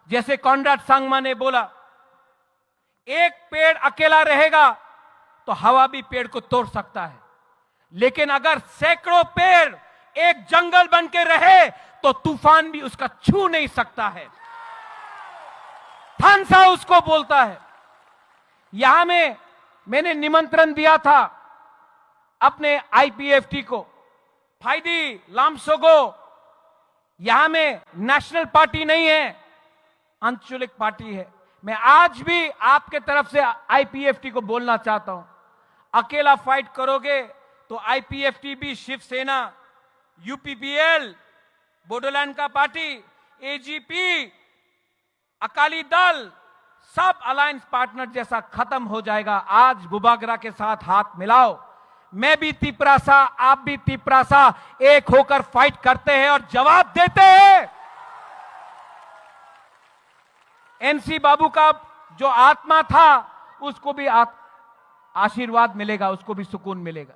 जैसे कॉनराड सांगमा ने बोला, एक पेड़ अकेला रहेगा तो हवा भी पेड़ को तोड़ सकता है, लेकिन अगर सैकड़ों पेड़ एक जंगल बन के रहे तो तूफान भी उसका छू नहीं सकता है। थानसा उसको बोलता है। यहां में मैंने निमंत्रण दिया था अपने आईपीएफटी को, फाइदी लामसोगो। यहां में नेशनल पार्टी नहीं है, आंचलिक पार्टी है। मैं आज भी आपके तरफ से आईपीएफटी को बोलना चाहता हूं, अकेला फाइट करोगे तो आईपीएफटी भी, शिवसेना, यूपीपीएल, बोडोलैंड का पार्टी, एजीपी, अकाली दल, सब अलायंस पार्टनर जैसा खत्म हो जाएगा। आज बुबागरा के साथ हाथ मिलाओ। मैं भी तिपरासा, आप भी तिपरासा, एक होकर फाइट करते हैं और जवाब देते हैं। एनसी बाबू का जो आत्मा था उसको भी आशीर्वाद मिलेगा, उसको भी सुकून मिलेगा।